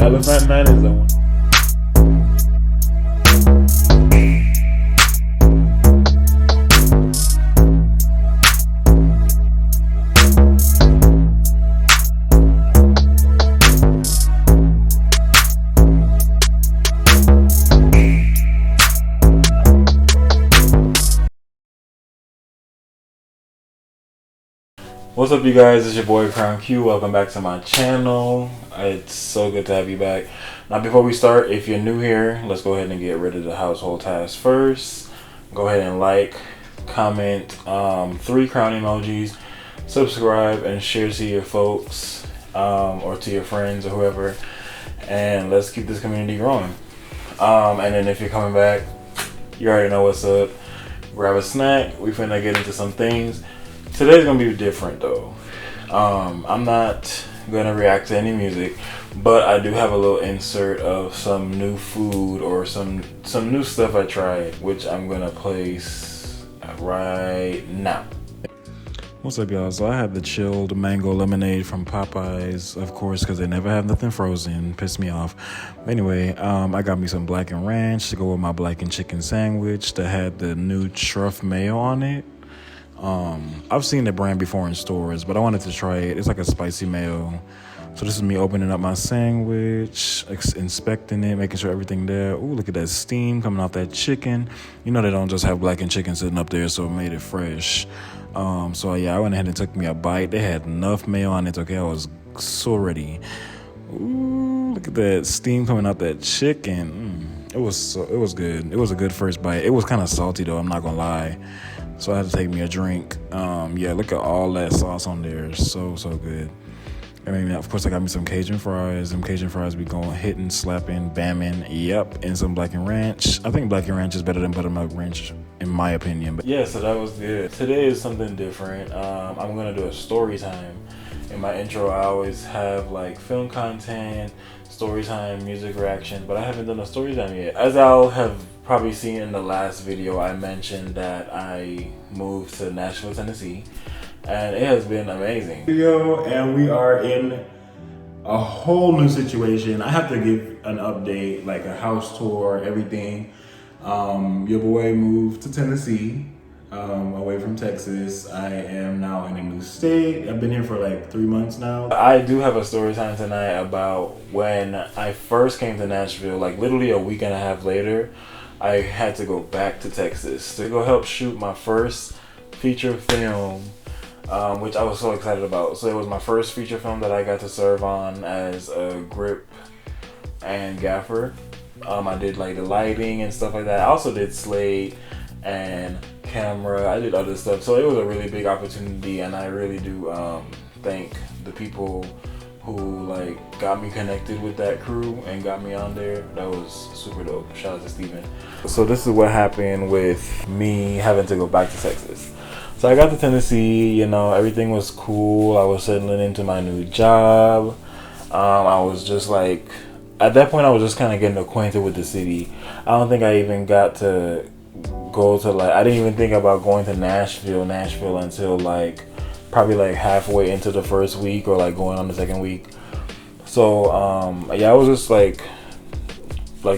Elephant Man is the one. What's up, you guys? It's your boy Crown Q. Welcome back to my channel. It's so good to have you back. Now, before we start, if you're new here, let's go ahead and get rid of the household tasks first. Go ahead and like, comment, 3 crown emojis, subscribe, and share to your folks or to your friends or whoever. And let's keep this community growing. And then if you're coming back, you already know what's up. Grab a snack. We finna get into some things. Today's gonna be different though. I'm not gonna react to any music, but I do have a little insert of some new food or some new stuff I tried, which I'm gonna place right now. What's up, y'all? So I have the chilled mango lemonade from Popeyes, of course, because they never have nothing frozen. Pissed me off. Anyway, I got me some black and ranch to go with my black and chicken sandwich that had the new truff mayo on it. I've seen the brand before in stores, but I wanted to try it. It's like a spicy mayo. So this is me opening up my sandwich, inspecting it, making sure everything there. Ooh, look at that steam coming off that chicken. You know they don't just have blackened chicken sitting up there, so it made it fresh. So yeah, I went ahead and took me a bite. They had enough mayo on it. Okay, I was so ready. Ooh, look at that steam coming out that chicken. It was good. It was a good first bite. It was kind of salty though, I'm not gonna lie. So I had to take me a drink. Yeah, look at all that sauce on there. So good. I mean, of course, I got me some Cajun fries. Them Cajun fries be going hitting, slapping, bamming. Yep, and some black and ranch. I think black and ranch is better than buttermilk ranch, in my opinion. But yeah, so that was good. Today is something different. I'm gonna do a story time. In my intro, I always have like film content, story time, music reaction, but I haven't done a story time yet. As I'll have probably seen in the last video, I mentioned that I moved to Nashville, Tennessee, and it has been amazing. And we are in a whole new situation. I have to give an update, like a house tour, everything. Your boy moved to Tennessee, away from Texas. I am now in a new state. I've been here for like 3 months now. I do have a story time tonight about when I first came to Nashville, like literally a week and a half later. I had to go back to Texas to go help shoot my first feature film, which I was so excited about. So it was my first feature film that I got to serve on as a grip and gaffer. I did like the lighting and stuff like that. I also did slate and camera. I did other stuff. So it was a really big opportunity, and I really do thank the people who like got me connected with that crew and got me on there. That was super dope. Shout out to Steven. So this is what happened with me having to go back to Texas. So I got to Tennessee, you know, everything was cool. I was settling into my new job. I was just like, at that point I was just kind of getting acquainted with the city. I don't think I even got to go to like, I didn't even think about going to Nashville until like probably like halfway into the first week or like going on the second week. So yeah, I was just like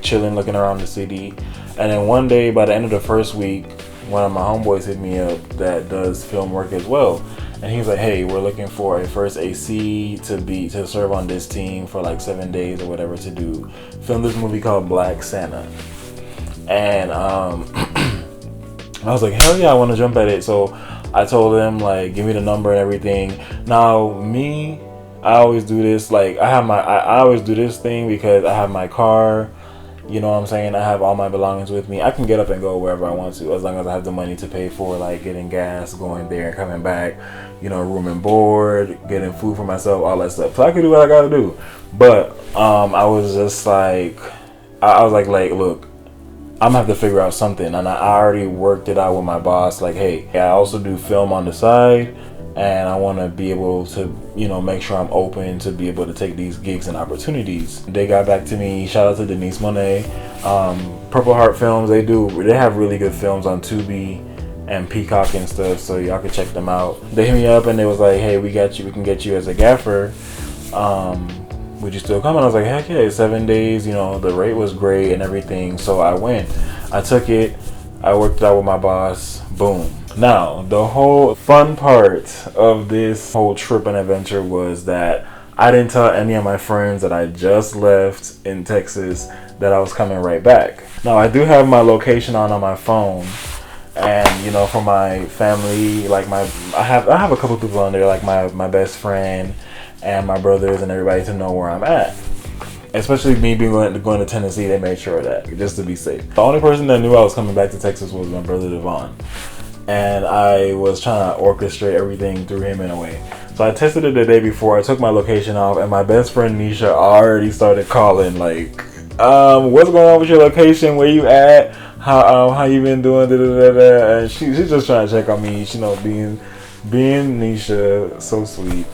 chilling, looking around the city. And then one day by the end of the first week, one of my homeboys hit me up that does film work as well, and he was like, hey, we're looking for a first AC to serve on this team for like 7 days or whatever, to do film this movie called Black Santa. And I was like, hell yeah, I want to jump at it. So I told him like, give me the number and everything. Now me, I always do this, like I always do this thing because I have my car, you know what I'm saying? I have all my belongings with me. I can get up and go wherever I want to, as long as I have the money to pay for like getting gas, going there and coming back, you know, room and board, getting food for myself, all that stuff. So I can do what I gotta do. But I was just like, I was like, look, I'm gonna have to figure out something. And I already worked it out with my boss, like, hey, I also do film on the side, and I want to be able to, you know, make sure I'm open to be able to take these gigs and opportunities. They got back to me. Shout out to Denise Monet, Purple Heart Films. They have really good films on Tubi and Peacock and stuff, so y'all can check them out. They hit me up and they was like, hey, we got you, we can get you as a gaffer. would you still come? And I was like, heck yeah, 7 days, you know, the rate was great and everything. So I went. I took it. I worked it out with my boss. Boom. Now, the whole fun part of this whole trip and adventure was that I didn't tell any of my friends that I just left in Texas that I was coming right back. Now, I do have my location on my phone. And, you know, for my family, like I have a couple people on there, like my best friend and my brothers and everybody to know where I'm at. Especially me being going to Tennessee, they made sure of that, just to be safe. The only person that knew I was coming back to Texas was my brother Devon. And I was trying to orchestrate everything through him in a way. So I tested it the day before, I took my location off, and my best friend Nisha already started calling, like, what's going on with your location? Where you at? How you been doing? Da, da, da, da. And she's just trying to check on me, you know, being Nisha, so sweet.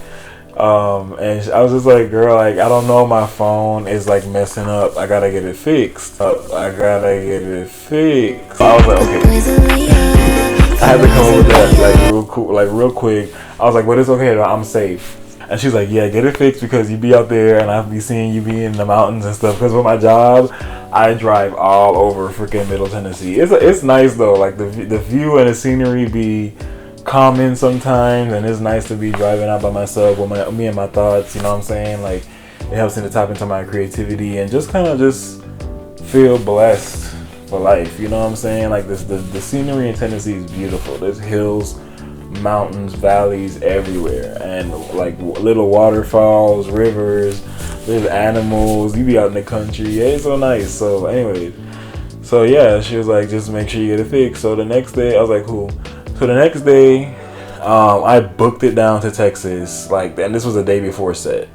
And I was just like, girl, like, I don't know, my phone is like messing up. I gotta get it fixed. I was like, okay. I had to come up with that like real quick. I was like, but it's okay though, I'm safe. And she's like, yeah, get it fixed because you be out there and I'll be seeing you be in the mountains and stuff. Because with my job, I drive all over freaking Middle Tennessee. It's nice though, like the view and the scenery be calming sometimes, and it's nice to be driving out by myself with me and my thoughts. You know what I'm saying? Like, it helps me to tap into my creativity and just kind of just feel blessed for life. You know what I'm saying? Like the scenery in Tennessee is beautiful. There's hills, mountains, valleys everywhere, and like little waterfalls, rivers. There's animals. You be out in the country. Yeah, it's so nice. So anyway, so yeah, she was like, just make sure you get it fixed. So the next day, I was like, cool. So the next day, I booked it down to Texas. Like, and this was a day before set.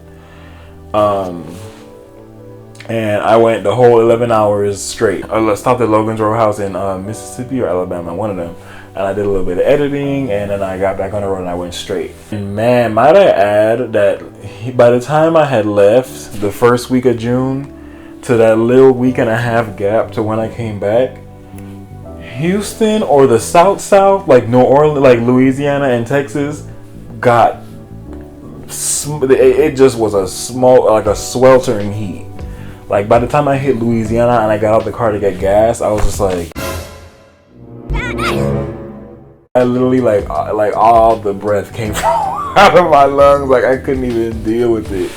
And I went the whole 11 hours straight. I stopped at Logan's Row House in Mississippi or Alabama, one of them. And I did a little bit of editing, and then I got back on the road and I went straight. And man, might I add that by the time I had left the first week of June to that little week and a half gap to when I came back, Houston or the South, like New Orleans, like Louisiana and Texas, it just was a sweltering heat. Like, by the time I hit Louisiana and I got out the car to get gas, I was just like, I literally like all the breath came out of my lungs. Like, I couldn't even deal with it.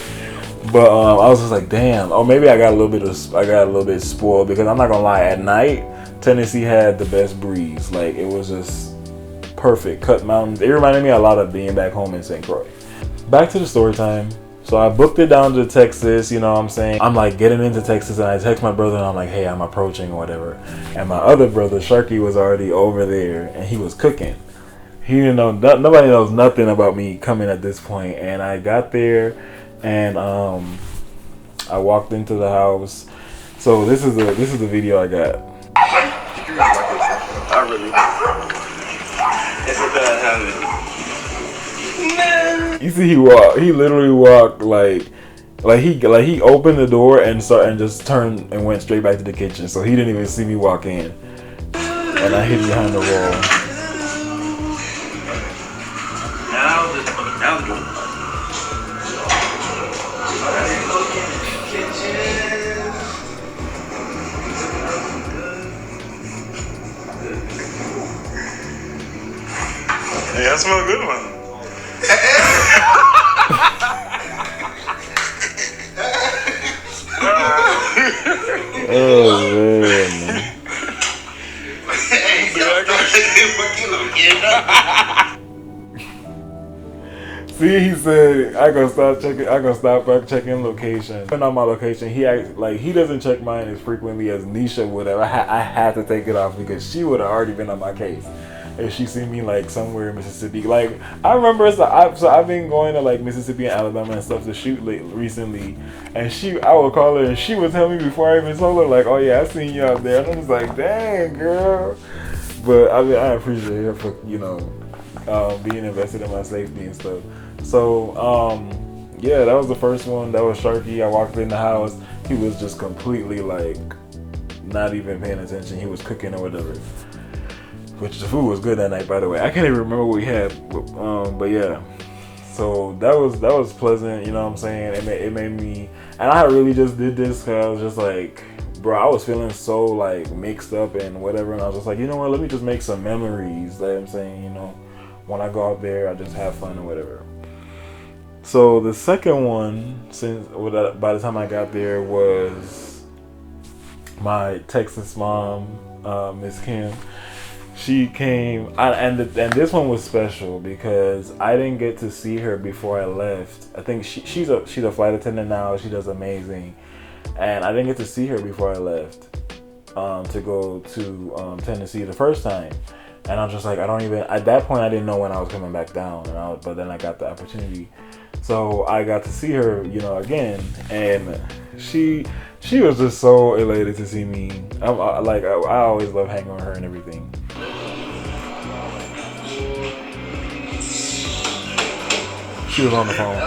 But I was just like, damn. Or maybe I got a little bit spoiled, because I'm not gonna lie, at night Tennessee had the best breeze. Like, it was just perfect. Cut mountains. It reminded me a lot of being back home in St. Croix. Back to the story time. So I booked it down to Texas, you know what I'm saying? I'm like getting into Texas, and I text my brother and I'm like, hey, I'm approaching or whatever. And my other brother, Sharky, was already over there and he was cooking. He didn't know, nobody knows nothing about me coming at this point. And I got there and I walked into the house. So this is the video I got. I really. It's a bad habit. You see, he literally walked like he opened the door and just turned and went straight back to the kitchen. So he didn't even see me walk in, and I hid behind the wall. Hey, I smell good, man. Oh man. See, he said I gonna stop checking location. On my location, he act like he doesn't check mine as frequently as Nisha would have. I had to take it off because she would have already been on my case if she seen me like somewhere in Mississippi. Like, I remember, so I've been going to like Mississippi and Alabama and stuff to shoot recently, and I would call her and she would tell me before I even told her, like, oh yeah, I seen you out there. And I'm just like, dang girl. But I mean, I appreciate her for, you know, being invested in my safety and stuff. So yeah, that was the first one. That was Sharky. I walked in the house. He was just completely like not even paying attention. He was cooking or whatever. Which the food was good that night, by the way. I can't even remember what we had, but yeah. So that was pleasant, you know what I'm saying? It made me, and I really just did this because I was just like, bro, I was feeling so like mixed up and whatever, and I was just like, you know what, let me just make some memories. That I'm saying, you know, when I go out there, I just have fun or whatever. So the second one, by the time I got there, was my Texas mom, Miss Kim. She came, and this one was special because I didn't get to see her before I left. I think she's a flight attendant now. She does amazing, and I didn't get to see her before I left to go to Tennessee the first time. And I'm just like, at that point I didn't know when I was coming back down, but then I got the opportunity. So I got to see her, you know, again, and she was just so elated to see me. I always love hanging with her and everything. She was on the phone.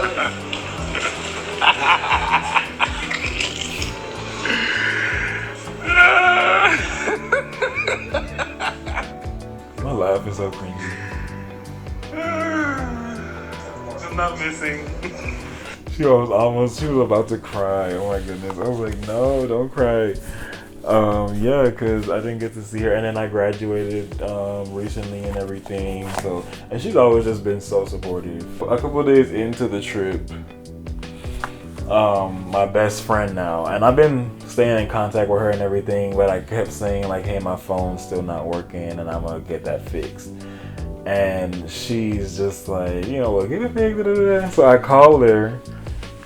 My laugh is so cringy. I'm not missing. She was about to cry. Oh my goodness. I was like, no, don't cry. Yeah, because I didn't get to see her, and then I graduated recently and everything. So, and she's always just been so supportive. A couple days into the trip, my best friend now, and I've been staying in contact with her and everything, but I kept saying like, hey, my phone's still not working, and I'm gonna get that fixed. And she's just like, you know, well, get it fixed. So I called her,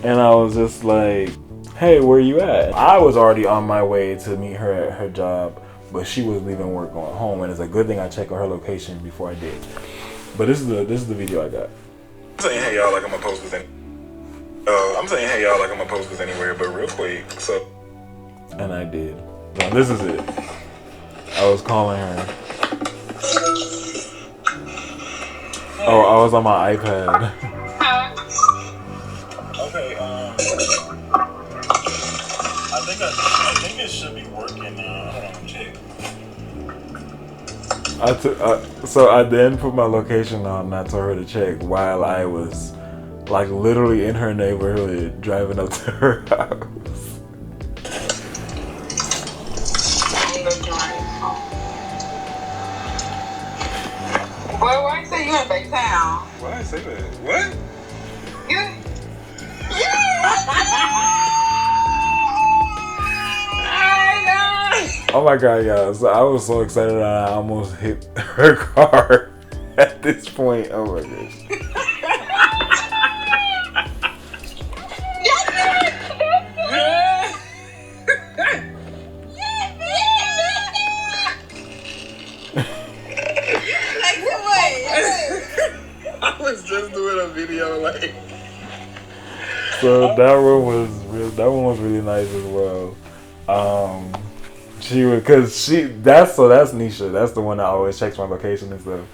and I was just like, hey, where you at? I was already on my way to meet her at her job, but she was leaving work going home, and it's a good thing I checked on her location before I did. But this is the video I got. I'm saying hey y'all like I'm gonna post this anywhere, but real quick, so. And I did. Now this is it. I was calling her. Oh, I was on my iPad. Okay, I think it should be working now. Hold on, check. So I then put my location on and I told her to check while I was like literally in her neighborhood driving up to her house. Boy, why you say you in Baytown? Why I say that? What? Oh my god, yeah. So I was so excited that I almost hit her car at this point. Oh my gosh. I was just doing a video like. So that one was really nice as well. That's Nisha. That's the one that always checks my location and stuff.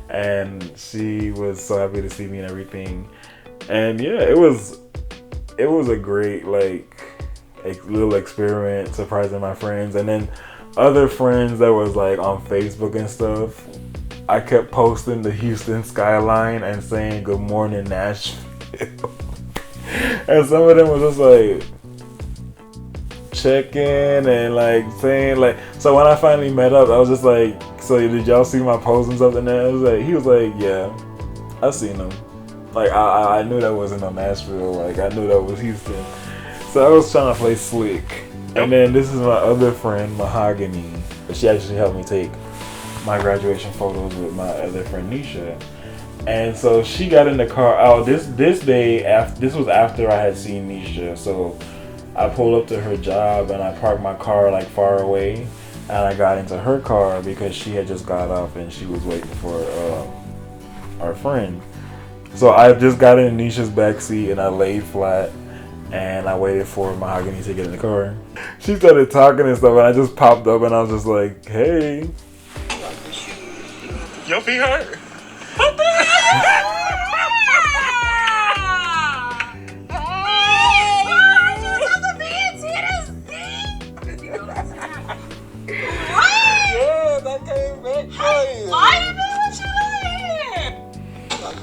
And she was so happy to see me and everything. And yeah, it was a great like a little experiment, surprising my friends, and then other friends that was like on Facebook and stuff. I kept posting the Houston skyline and saying good morning Nashville. And some of them was just like checking and like saying like, so when I finally met up, I was just like, so did y'all see my posts and stuff? And then he was like, yeah, I seen them. Like I knew that wasn't on Nashville. Like I knew that was Houston. So I was trying to play slick. And then this is my other friend, Mahogany. She actually helped me take my graduation photos with my other friend Nisha. And so she got in the car. Oh, this day after, this was after I had seen Nisha. So I pulled up to her job and I parked my car like far away, and I got into her car because she had just got off and she was waiting for our friend. So I just got in Nisha's backseat and I laid flat and I waited for Mahogany to get in the car. She started talking and stuff, and I just popped up and I was just like, hey. Your feet hurt? Yeah, that came back for you. Why you doing what you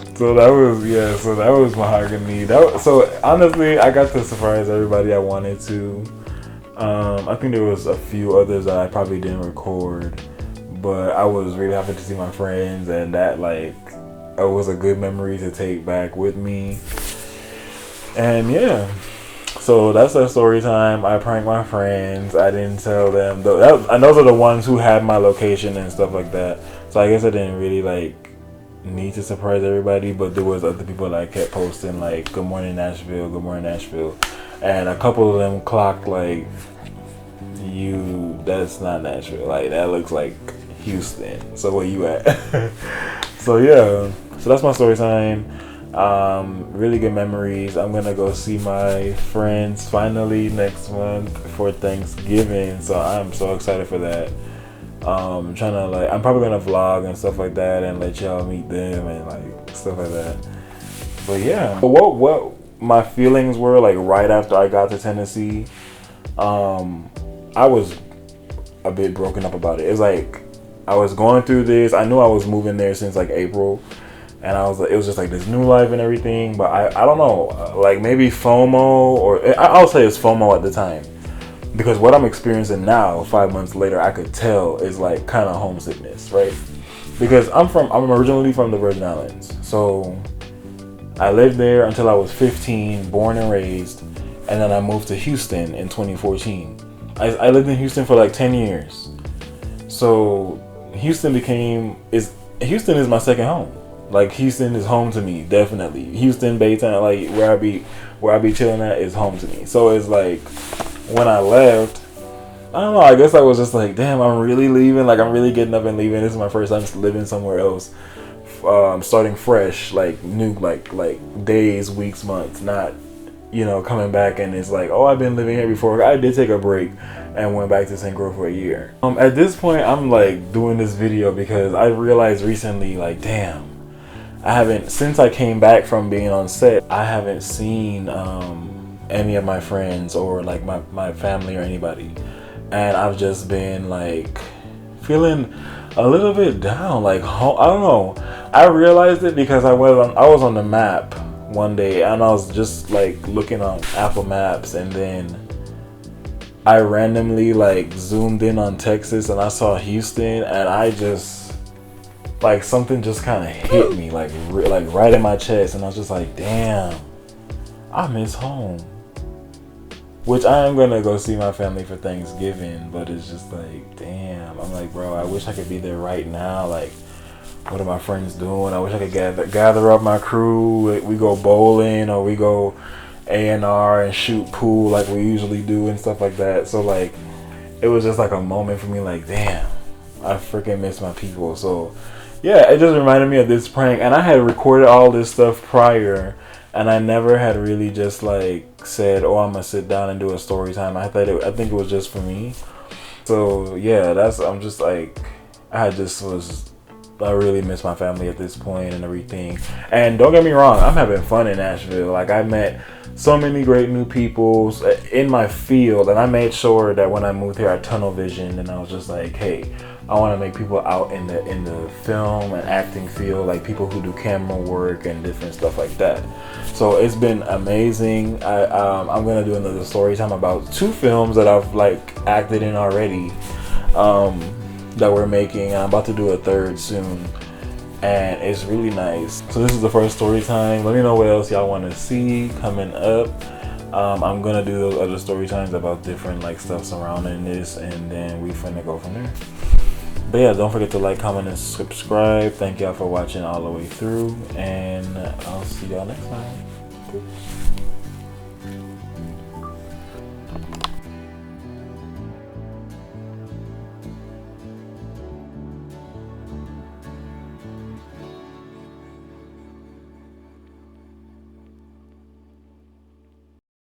doing? So that was mahogany. So honestly, I got to surprise everybody I wanted to. I think there was a few others that I probably didn't record, but I was really happy to see my friends, and that like it was a good memory to take back with me. And yeah, so that's our story time. I pranked my friends. I didn't tell them and those are the ones who had my location and stuff like that. So I guess I didn't really like need to surprise everybody, but there was other people that kept posting like good morning Nashville, good morning Nashville, and a couple of them clocked like, that's not Nashville, like that looks like Houston, so where you at? So yeah, so that's my story time. Really good memories. I'm gonna go see my friends finally next month for Thanksgiving, so I'm so excited for that. I'm probably gonna vlog and stuff like that and let y'all meet them and like stuff like that. But yeah, but what my feelings were like right after I got to Tennessee, I was a bit broken up about it. It's like I was going through this. I knew I was moving there since like April, and it was just like this new life and everything. But I don't know, like maybe FOMO, or I'll say it's FOMO at the time. Because what I'm experiencing now, 5 months later, I could tell is like kind of homesickness, right? Because I'm originally from the Virgin Islands. So I lived there until I was 15, born and raised. And then I moved to Houston in 2014. I lived in Houston for like 10 years. So Houston is my second home. Like Houston is home to me, definitely. Houston, Baytown, like where I be chilling at is home to me. So it's like, when I left, I don't know, I guess I was just like, damn, I'm really leaving. Like, I'm really getting up and leaving. This is my first time living somewhere else. Starting fresh, like new, like days, weeks, months, not, coming back and it's like, oh, I've been living here before. I did take a break and went back to St. Croix for a year. At this point, I'm like doing this video because I realized recently, like, damn, since I came back from being on set, I haven't seen, any of my friends or like my family or anybody, and I've just been like feeling a little bit down, like I don't know. I realized it because I was on the map one day and I was just like looking on Apple Maps, and then I randomly like zoomed in on Texas and I saw Houston, and I just like something just kind of hit me like right in my chest, and I was just like, damn, I miss home. Which I am gonna go see my family for Thanksgiving, but it's just like, damn. I'm like, bro, I wish I could be there right now. Like, what are my friends doing? I wish I could gather up my crew. We go bowling, or we go A&R and shoot pool like we usually do and stuff like that. So like, it was just like a moment for me. Like, damn, I freaking miss my people. So yeah, it just reminded me of this prank, and I had recorded all this stuff prior. And I never had really just like said, oh, I'm gonna sit down and do a story time. I think it was just for me. So yeah, I really miss my family at this point and everything. And don't get me wrong, I'm having fun in Nashville. Like, I met so many great new people in my field, and I made sure that when I moved here I tunnel visioned, and I was just like, hey, I want to make people out in the film and acting field, like people who do camera work and different stuff like that. So it's been amazing. I'm gonna do another story time about 2 films that I've like acted in already, that we're making, and I'm about to do a 3rd soon, and it's really nice. So this is the first story time. Let me know what else y'all want to see coming up. I'm gonna do those other story times about different like stuff surrounding this, and then we finna go from there. But yeah, don't forget to like, comment, and subscribe. Thank y'all for watching all the way through, and I'll see y'all next time. Peace.